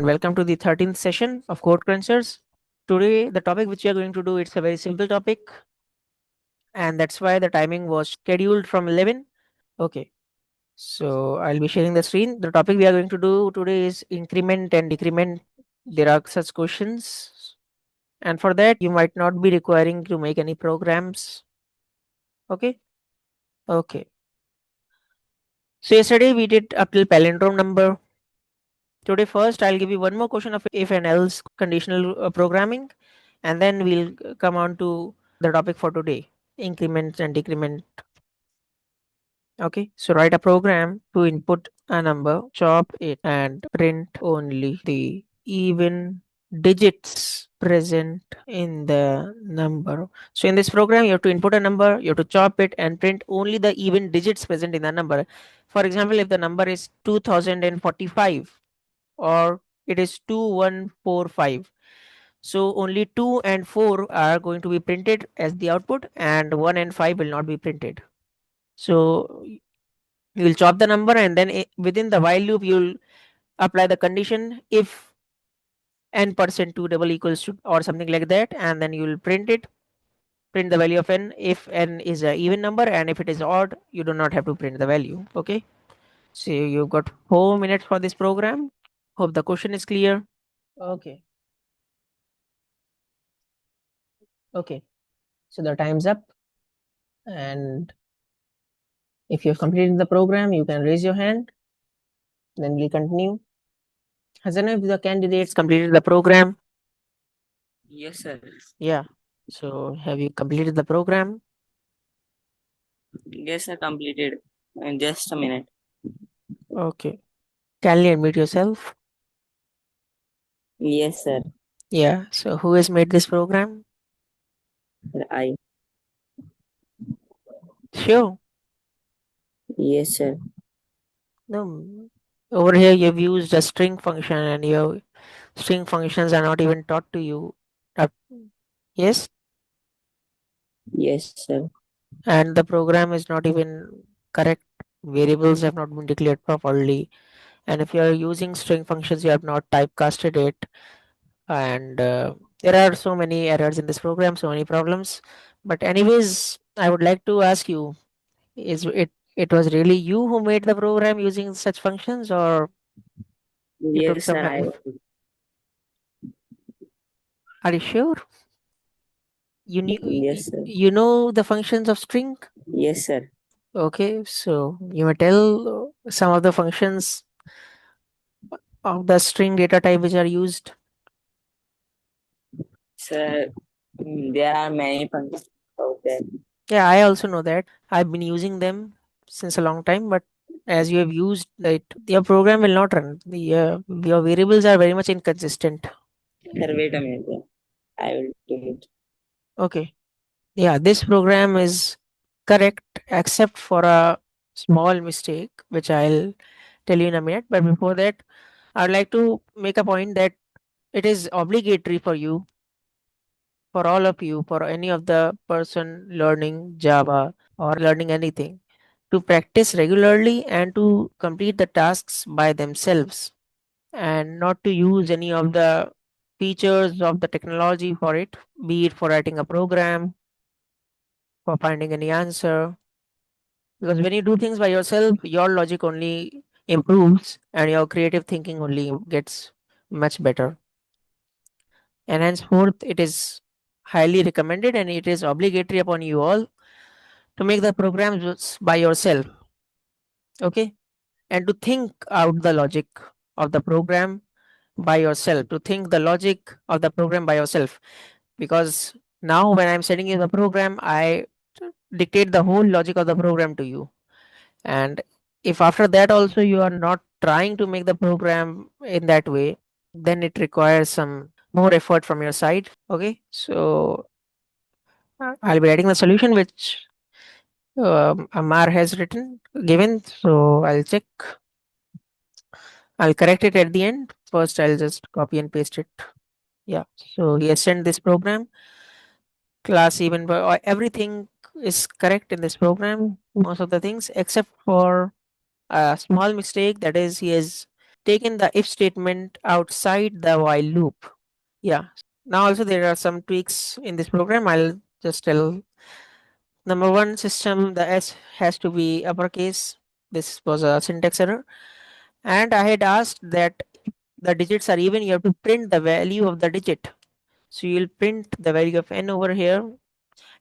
and welcome to the 13th session of CodeCrunchers. Today, the topic which we are going to do, it's a very simple topic, and that's why the timing was scheduled from 11. Okay, so I'll be sharing the screen. The topic we are going to do today is increment and decrement. There are such questions, and for that, you might not be requiring to make any programs. Okay, okay. So yesterday we did up till palindrome number. Today, first, I'll give you one more question of if and else conditional programming, and then we'll come on to the topic for today, increments and decrement. Okay, so write a program to input a number, chop it, and print only the even digits present in the number. So in this program, you have to input a number, you have to chop it, and print only the even digits present in the number. For example, if the number is 2045 or it is 2145, so only 2 and 4 are going to be printed as the output, and 1 and 5 will not be printed. So you will chop the number, and then within the while loop you'll apply the condition if n percent 2 double equals to or something like that, and then you will print the value of n if n is a even number, and if it is odd you do not have to print the value. Okay, so you've got 4 minutes for this program. Hope the question is clear. Okay, okay, so the time's up, and if you've completed the program, you can raise your hand. Then we'll continue. Has any of the candidates completed the program? Yes, sir. Yeah. So have you completed the program? Yes, sir. Completed. In just a minute. Okay. Can you admit yourself? Yes, sir. Yeah. So who has made this program? I. Sure. Yes, sir. No. Over here you've used a string function, and your string functions are not even taught to you. Uh, Yes. Yes, sir. And the program is not even correct. Variables have not been declared properly. And if you are using string functions, you have not typecasted it, and there are so many errors in this program, so many problems. But anyways, I would like to ask you, is it was really you who made the program using such functions, or you took Yes, some sir. help? Are you sure you knew Yes, sir. you know the functions of string? Yes, sir. Okay, so you may tell some of the functions of the string data type which are used. Sir, there are many functions out there. Yeah, I also know that. I've been using them since a long time, but as you have used it, your program will not run. Your variables are very much inconsistent. Sir, wait a minute. I will do it. Okay. Yeah, this program is correct except for a small mistake, which I'll tell you in a minute. But before that, I'd like to make a point that it is obligatory for you, for all of you, for any of the person learning Java or learning anything, to practice regularly and to complete the tasks by themselves, and not to use any of the features of the technology for it, be it for writing a program, for finding any answer. Because when you do things by yourself, your logic only improves and your creative thinking only gets much better. And henceforth, it is highly recommended and it is obligatory upon you all to make the programs by yourself. Okay, and to think out the logic of the program by yourself, to think the logic of the program by yourself. Because now when I'm sending you the program, I dictate the whole logic of the program to you. And if after that also you are not trying to make the program in that way, then it requires some more effort from your side. Okay, so I'll be writing the solution which Amar has given. So I'll check. I'll correct it at the end. First, I'll just copy and paste it. Yeah. So he has sent this program. Class even everything is correct in this program. Most of the things except for a small mistake, that is he has taken the if statement outside the while loop. Yeah. Now also there are some tweaks in this program. I'll just tell. Number one, system, the S has to be uppercase. This was a syntax error. And I had asked that the digits are even, you have to print the value of the digit. So you'll print the value of n over here.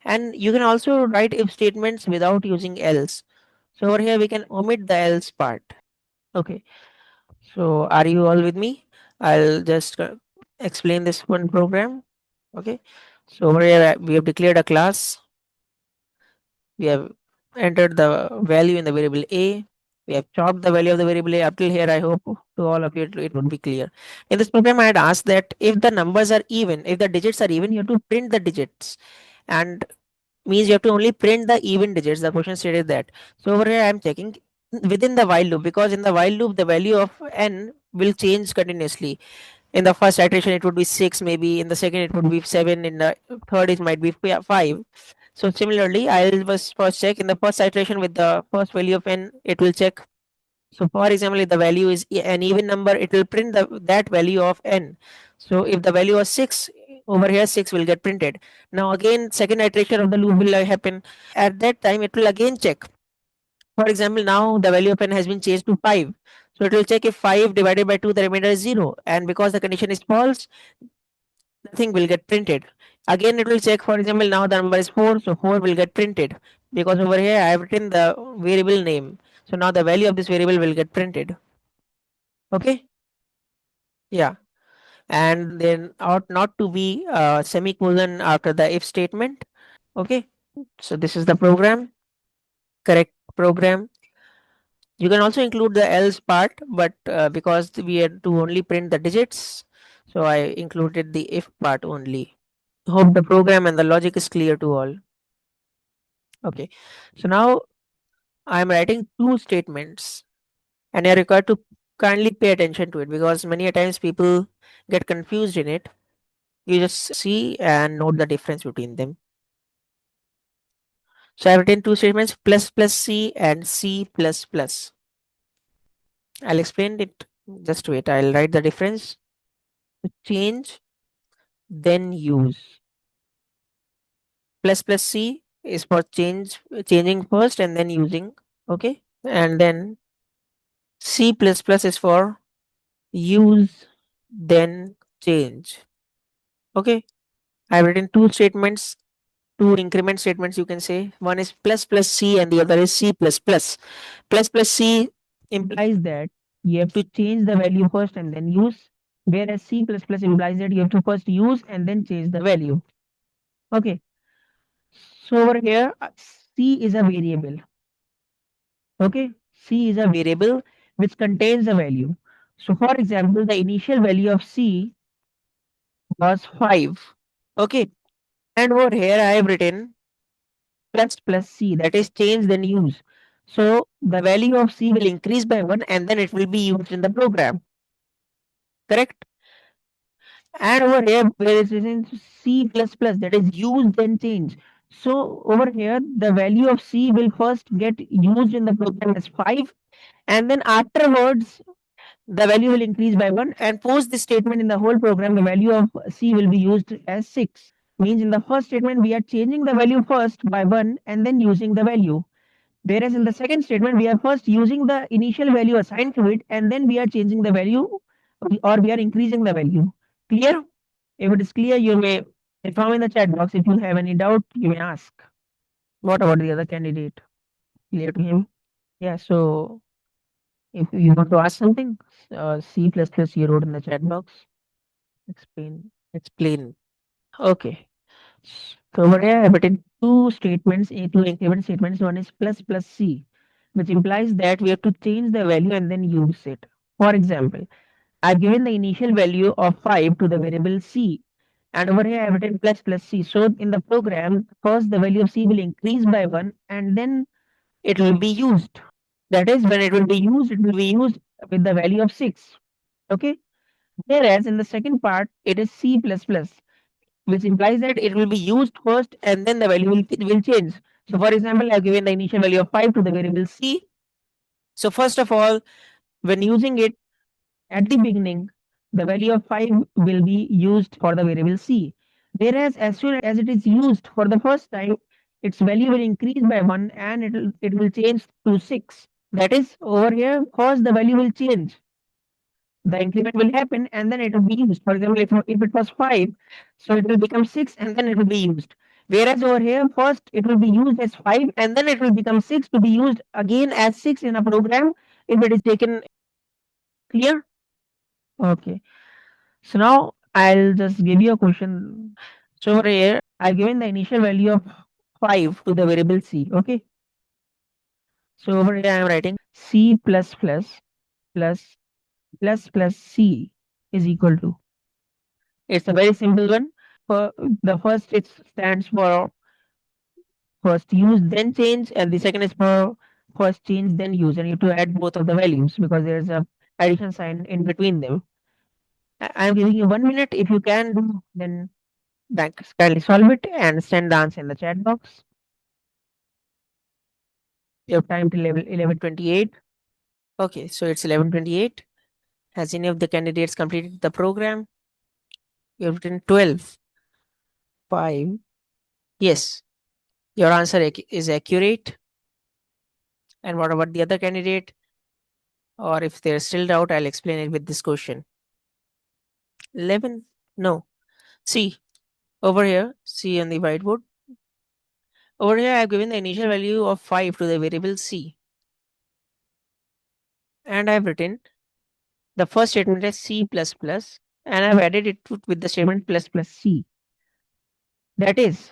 And you can also write if statements without using else. So over here we can omit the else part. Okay. So are you all with me? I'll just explain this one program. Okay. So over here we have declared a class. We have entered the value in the variable a. We have chopped the value of the variable a. Up till here, I hope to all of you it would be clear. In this program, I had asked that if the numbers are even, if the digits are even, you have to print the digits, and means you have to only print the even digits. The question stated that. So over here, I am checking within the while loop, because in the while loop the value of n will change continuously. In the first iteration it would be 6, maybe in the second it would be 7, in the third it might be 5. So similarly, I'll first check in the first iteration with the first value of n, it will check. So for example, if the value is an even number, it will print that value of n. So if the value was 6, over here 6 will get printed. Now again second iteration of the loop will happen. At that time it will again check. For example, now the value of n has been changed to 5. So it will check if 5 divided by 2, the remainder is 0. And because the condition is false, nothing will get printed. Again, it will check, for example, now the number is 4, so 4 will get printed. Because over here I have written the variable name. So now the value of this variable will get printed. Okay? Yeah. And then ought not to be a semicolon after the if statement. Okay? So this is the program, correct program. You can also include the else part, but because we had to only print the digits, so I included the if part only. Hope the program and the logic is clear to all. Okay. So now I am writing two statements, and you're required to kindly pay attention to it, because many a times people get confused in it. You just see and note the difference between them. So I've written two statements, plus plus C and C plus plus. I'll explain it. Just wait. I'll write the difference. Change, then use. Plus plus C is for changing first and then using. Okay. And then C plus plus is for use, then change. Okay. I've written two statements, two increment statements, you can say. One is plus plus C and the other is C plus plus. Plus plus C implies that you have to change the value first and then use, whereas C plus plus implies that you have to first use and then change the value. Okay. So over here, C is a variable. Okay. C is a variable which contains a value. So for example, the initial value of C was 5. Okay. And over here I have written plus plus C, that is change then use. So the value of C will increase by 1 and then it will be used in the program. Correct? And over here where it is in C plus plus, that is use then change. So over here the value of C will first get used in the program as 5, and then afterwards the value will increase by 1, and post this statement in the whole program the value of C will be used as 6. Means in the first statement we are changing the value first by 1 and then using the value. Whereas in the second statement, we are first using the initial value assigned to it, and then we are changing the value, or we are increasing the value. Clear? If it is clear, you may inform in the chat box. If you have any doubt, you may ask. What about the other candidate? Clear to him? Yeah, so if you want to ask something, C plus plus you wrote in the chat box. Explain. Explain. Okay. So over here I have written two statements, two increment statements. One is plus plus C, which implies that we have to change the value and then use it. For example, I've given the initial value of 5 to the variable C, and over here I have written plus plus C. So in the program, first the value of C will increase by 1 and then it will be used. That is, when it will be used, it will be used with the value of 6. Okay. Whereas in the second part, it is C plus plus, which implies that it will be used first and then the value will change. So for example, I've given the initial value of 5 to the variable C. So first of all, when using it, at the beginning, the value of 5 will be used for the variable c. Whereas as soon as it is used for the first time, its value will increase by 1 and it will change to 6. That is, over here, first the value will change. The increment will happen and then it will be used. For example, if it was 5, so it will become 6 and then it will be used. Whereas over here, first it will be used as 5 and then it will become 6 to be used again as 6 in a program if it is taken. Clear? Okay. So now I'll just give you a question. So over here, I've given the initial value of 5 to the variable c. Okay. So over here, I'm writing c plus plus c is equal to. It's a very simple one. For the first, it stands for first use, then change, and the second is for first change, then use. And you have to add both of the values because there's a addition sign in between them. I'm giving you 1 minute. If you can do, then kindly solve it and send the answer in the chat box. You have time till 11:28. Okay, so it's 11:28. Has any of the candidates completed the program? You have written 12, 5. Yes, your answer is accurate. And what about the other candidate? Or if there's still doubt, I'll explain it with this question. 11? No. See, over here, see on the whiteboard. Over here, I've given the initial value of 5 to the variable c. And I've written the first statement as c plus plus, and I've added it with the statement plus plus c. That is,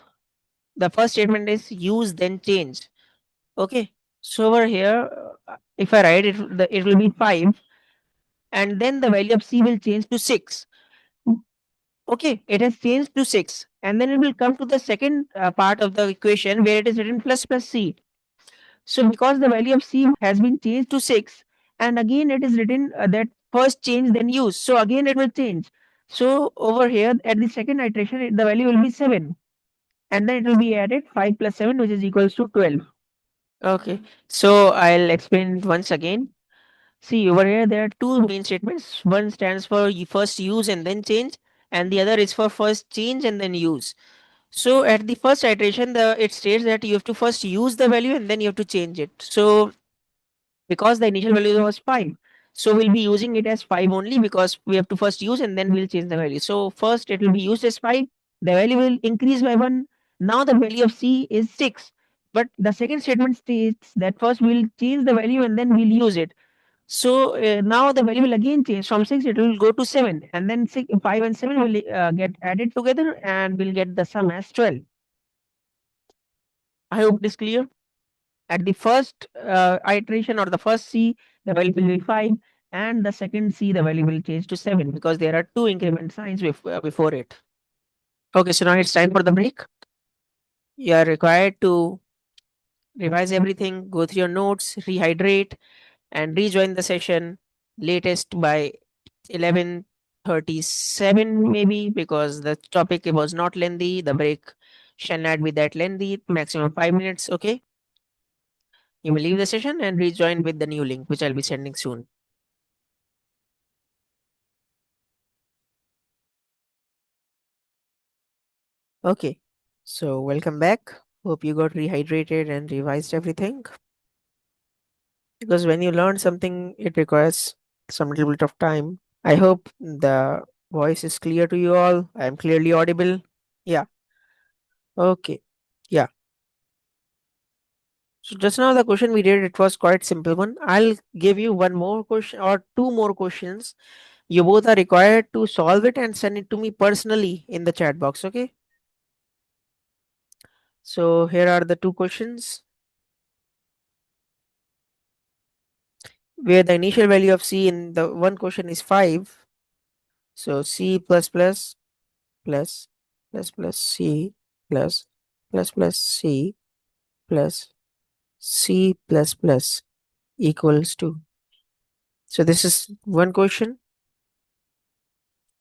the first statement is use then change. Okay. So over here, if I write it, it will be 5, and then the value of c will change to 6. Okay, it has changed to 6. And then it will come to the second part of the equation where it is written plus plus c. So because the value of c has been changed to 6, and again it is written that first change then use. So again it will change. So over here at the second iteration, the value will be 7. And then it will be added 5 plus 7, which is equals to 12. Okay, so I'll explain it once again. See, over here there are two main statements. One stands for first use and then change, and the other is for first change and then use. So at the first iteration, it states that you have to first use the value and then you have to change it. So because the initial value was 5, so we'll be using it as 5 only because we have to first use and then we'll change the value. So first it will be used as 5, the value will increase by 1. Now the value of c is 6, but the second statement states that first we'll change the value and then we'll use it. So now the value will again change from 6, it will go to 7, and then 5 and 7 will get added together and we'll get the sum as 12. I hope it is clear. At the first iteration or the first C, the value will be 5, and the second C, the value will change to 7 because there are two increment signs before it. Okay, so now it's time for the break. You are required to revise everything, go through your notes, rehydrate, and rejoin the session latest by 11:37 maybe, because the topic was not lengthy. The break shall not be that lengthy, maximum 5 minutes. Okay, you may leave the session and rejoin with the new link which I'll be sending soon. Okay, so welcome back. Hope you got rehydrated and revised everything, because when you learn something, it requires some little bit of time. I hope the voice is clear to you all. I am clearly audible. Yeah. Okay. Yeah. So just now the question we did, it was quite simple one. I'll give you one more question or two more questions. You both are required to solve it and send it to me personally in the chat box. Okay. So here are the two questions where the initial value of c in the one question is 5. So c plus plus c plus c plus c equals to. So this is one question,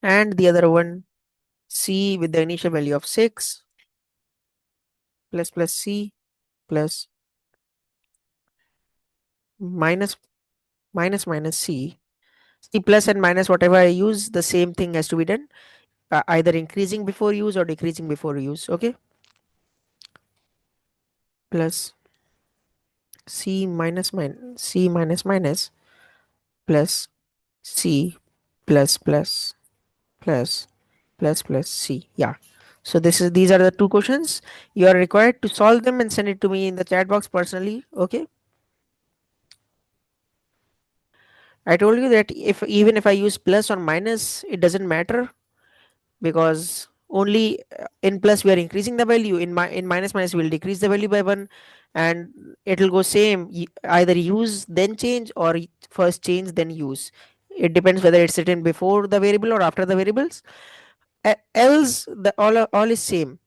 and the other one, c with the initial value of 6 plus c plus minus minus c C plus and minus, whatever I use, the same thing has to be done, either increasing before use or decreasing before use. Okay, plus C minus C minus minus plus C plus plus C. Yeah. So these are the two questions. You are required to solve them and send it to me in the chat box personally. Okay. I told you that if even if I use plus or minus, it doesn't matter, because only in plus we are increasing the value, in minus minus we will decrease the value by one, and it will go same, either use then change, or first change then use. It depends whether it's written before the variable or after the variables. Else the all is same.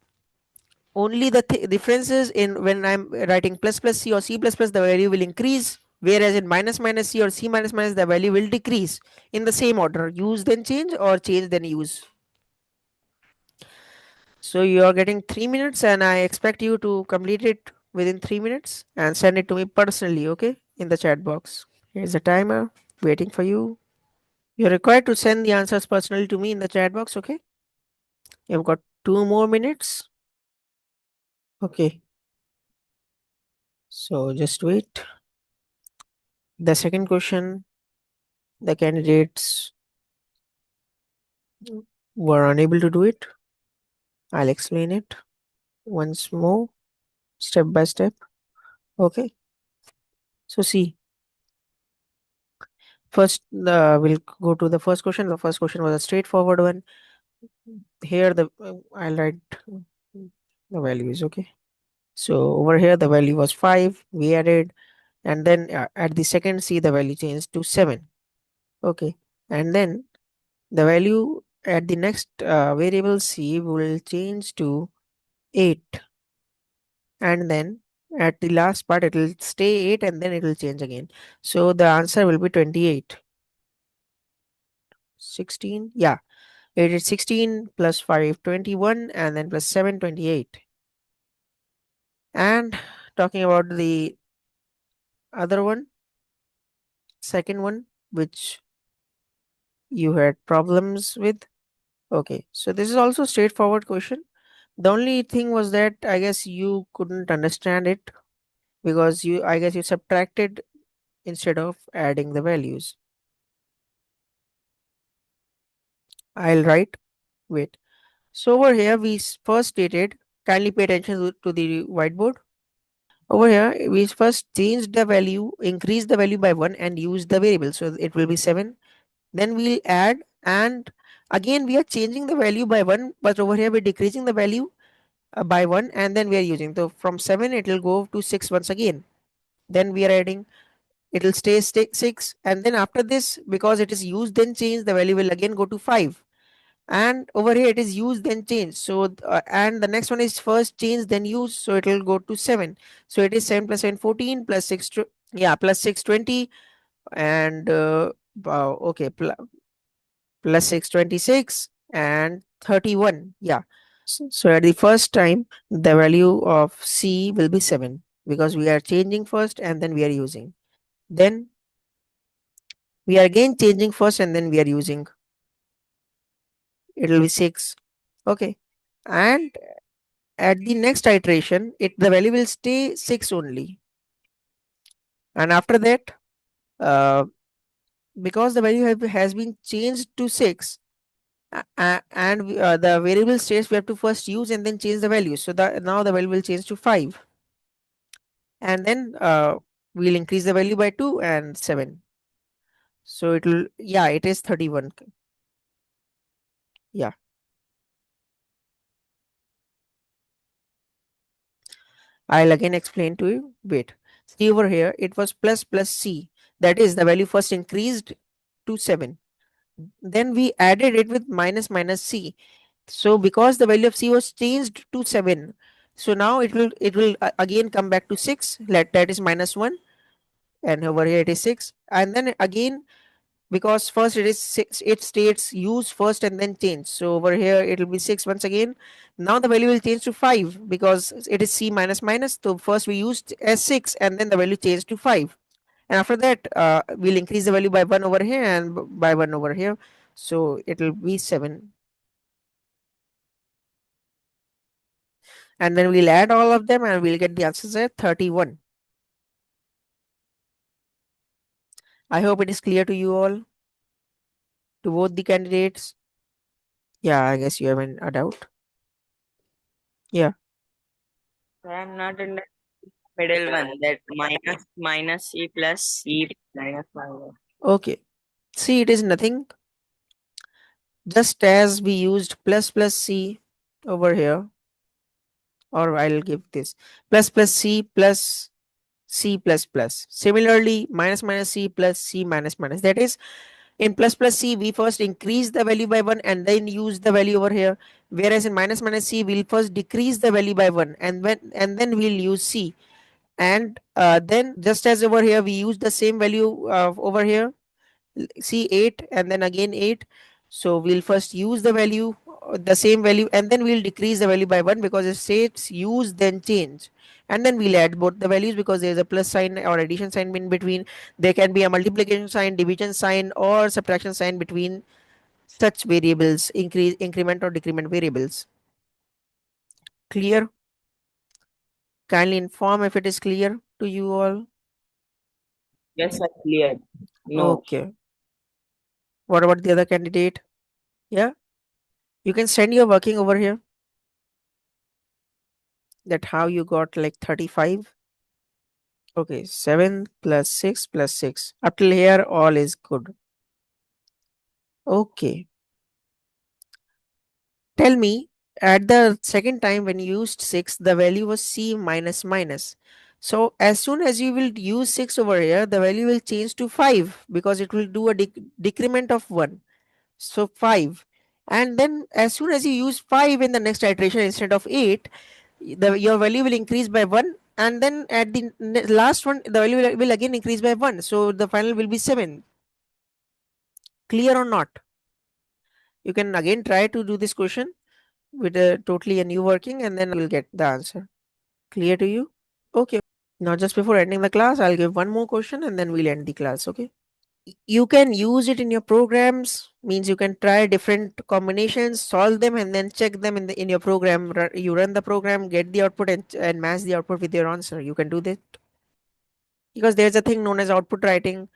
Only the difference is in when I'm writing plus plus C or C plus plus, the value will increase, whereas in minus minus C or C minus minus, the value will decrease in the same order: use then change or change then use. So you are getting 3 minutes, and I expect you to complete it within 3 minutes and send it to me personally, okay, in the chat box. Here's the timer waiting for you. You're required to send the answers personally to me in the chat box, okay? You've got 2 more minutes. Okay, so just wait. The second question, the candidates were unable to do it. I'll explain it once more, step by step. Okay, so see, first we'll go to the first question. The first question was a straightforward one. Here the I'll write the values. Okay, so over here the value was 5, we added, and then at the second C the value changed to 7. Okay, and then the value at the next variable C will change to 8, and then at the last part it will stay 8, and then it will change again. So the answer will be 28. 16, yeah, it is 16 plus 5 21, and then plus 7 28. And talking about the other one, second one, which you had problems with. Okay, so this is also straightforward question. The only thing was that I guess you couldn't understand it, because I guess you subtracted instead of adding the values. I'll write, wait. So over here we first stated, kindly pay attention to the whiteboard. Over here we first changed the value, increased the value by 1, and used the variable, so it will be 7. Then we'll add, and again we are changing the value by 1, but over here we're decreasing the value by 1, and then we are using, so from 7 it will go to 6 once again. Then we are adding, it will stay 6, and then after this, because it is used then change, the value will again go to 5. And over here it is used then change, so and the next one is first change then use, so it will go to 7. So it is 7 plus 7 14 plus 6 yeah, plus 6 20, and wow, okay, plus 6 26 and 31. Yeah, so at the first time the value of C will be 7, because we are changing first and then we are using. Then we are again changing first and then we are using, it will be 6. Okay, and at the next iteration the value will stay 6 only, and after that, uh, because the value has been changed to 6, and the variable states we have to first use and then change the value, so now the value will change to 5, and then we'll increase the value by 2 and 7, so it will, yeah, it is 31. Yeah, I'll again explain to you, wait. See over here, it was plus plus C, that is the value first increased to 7, then we added it with minus minus C. So because the value of C was changed to 7, so now it will again come back to 6, that is minus 1, and over here it is 6, and then again, because first it is 6, it states use first and then change, so over here it will be 6 once again. Now the value will change to 5, because it is C minus minus, so first we used as 6 and then the value changed to 5, and after that we'll increase the value by 1 over here and by 1 over here, so it'll be 7, and then we'll add all of them and we'll get the answers at 31. I hope it is clear to you all, to both the candidates. Yeah, I guess you haven't a doubt. Yeah. I'm not in the middle one. That minus C plus C minus minus. Okay. See, it is nothing. Just as we used plus C over here, or I'll give this plus C plus C plus plus. Similarly, minus C plus C minus minus. That is, in plus C, we first increase the value by 1 and then use the value over here. Whereas in minus C, we'll first decrease the value by 1 and then we'll use C. And then just as over here, we use the same value over here, see 8 and then again 8, so we'll first use the value, the same value, and then we'll decrease the value by 1 because it states use then change, and then we'll add both the values because there's a plus sign or addition sign in between. There can be a multiplication sign, division sign, or subtraction sign between such variables, increase, increment or decrement variables. Clear? Kindly inform if it is clear to you all. Yes, sir, clear. No. Okay, what about the other candidate? Yeah, you can send your working over here, that how you got like 35. Okay, 7 plus 6 plus 6. Up till here, all is good. Okay. Tell me, at the second time when you used 6, the value was C minus minus. So, as soon as you will use 6 over here, the value will change to 5 because it will do a decrement of 1. So, 5. And then, as soon as you use 5 in the next iteration instead of 8, your value will increase by 1, and then at the last one the value will again increase by 1, so the final will be 7. Clear or not? You can again try to do this question with a totally a new working, and then we'll get the answer. Clear to you? Okay, now just before ending the class, I'll give one more question and then we'll end the class. Okay, you can use it in your programs, means you can try different combinations, solve them, and then check them in your program. You run the program, get the output, and match the output with your answer. You can do that because there's a thing known as output writing.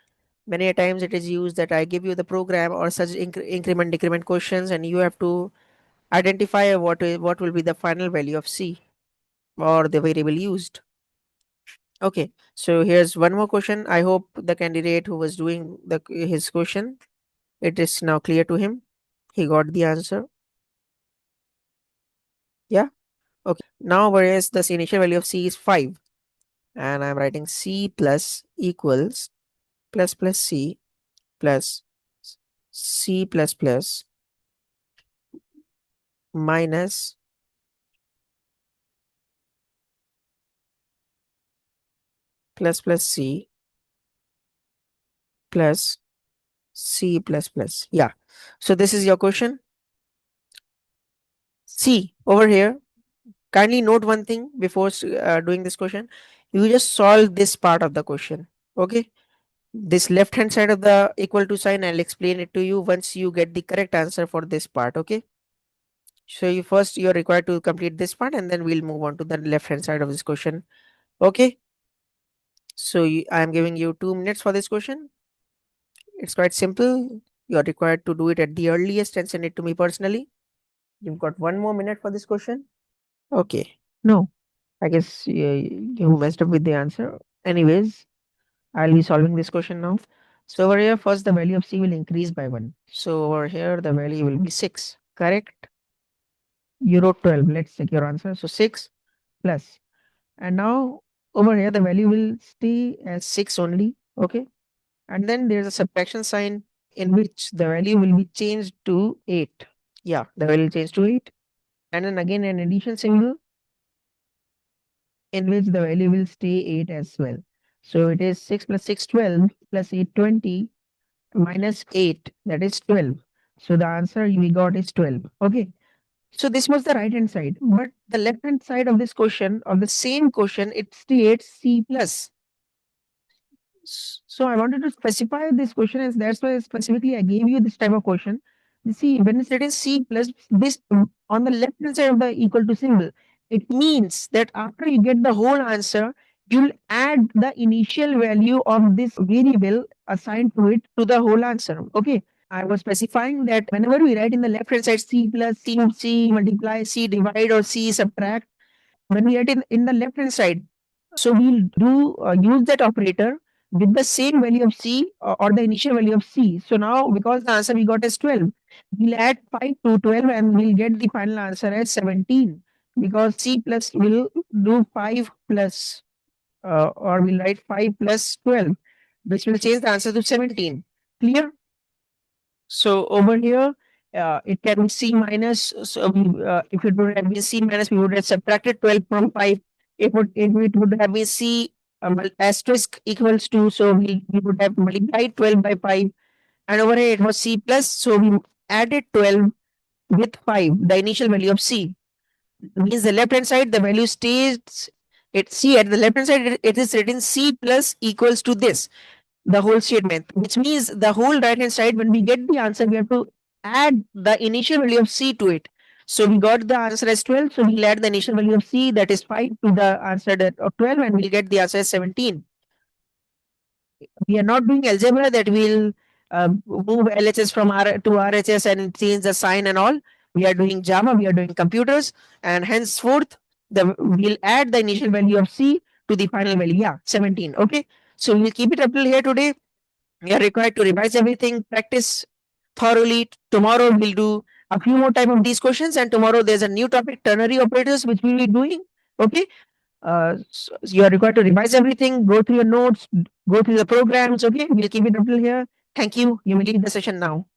Many a times it is used that I give you the program or such increment decrement questions, and you have to identify what will be the final value of C or the variable used. Okay, so here's one more question. I hope the candidate who was doing his question, it is now clear to him. He got the answer. Yeah. Okay. Now, whereas the initial value of C is 5, and I'm writing C plus equals plus C plus C minus C plus C plus plus. Yeah. So this is your question. See over here. Kindly note one thing before doing this question. You just solve this part of the question. Okay. This left hand side of the equal to sign, I'll explain it to you once you get the correct answer for this part. Okay. So you're required to complete this part, and then we'll move on to the left hand side of this question. Okay. So I'm giving you 2 minutes for this question. It's quite simple. You're required to do it at the earliest and send it to me personally. You've got 1 more minute for this question. Okay. No, I guess you messed up with the answer. Anyways, I'll be solving this question now. So over here, first the value of C will increase by 1. So over here, the value will be 6. Correct? You wrote 12. Let's check your answer. So 6 plus. And now over here, the value will stay as 6 only. Okay. And then there's a subtraction sign in which the value will be changed to 8. Yeah, the value will change to 8. And then again an addition symbol in which the value will stay 8 as well. So it is 6 plus 6, 12 plus 8, 20 minus 8, that is 12. So the answer we got is 12. Okay. So this was the right hand side. But the left hand side of this question, of the same question, it states C plus. So I wanted to specify this question, and that's why specifically I gave you this type of question. You see, when it's written C plus this on the left hand side of the equal to symbol, it means that after you get the whole answer, you'll add the initial value of this variable assigned to it to the whole answer. Okay. I was specifying that whenever we write in the left hand side C plus C multiply, C divide, or C subtract, when we write in the left hand side, so we'll do use that operator with the same value of C or the initial value of C. So now because the answer we got is 12, we'll add 5 to 12 and we'll get the final answer as 17, because C plus will do 5 plus or we'll write 5 plus 12, which will change the answer to 17. Clear? So over here, it can be C minus. So if it would have been C minus, we would have subtracted 12 from 5. If it would have been C asterisk equals 2, so we would have multiplied 12 by 5. And over here it was C plus, so we added 12 with 5, the initial value of C. Means the left hand side, the value stays. It C at the left hand side, it is written C plus equals to this, the whole statement, which means the whole right hand side, when we get the answer, we have to add the initial value of C to it. So we got the answer as 12. So we'll add the initial value of C, that is 5, to the answer of 12, and we'll get the answer as 17. We are not doing algebra that will move LHS from R to RHS and change the sign and all. We are doing Java, we are doing computers, and henceforth, we'll add the initial value of C to the final value. Yeah, 17. Okay. So we'll keep it up till here today. We are required to revise everything, practice thoroughly. Tomorrow we'll do a few more time of these questions, and tomorrow there's a new topic, ternary operators, which we'll be doing. Okay. So you are required to revise everything, go through your notes, go through the programs. Okay. We'll keep it up till here. Thank you. You may leave the session now.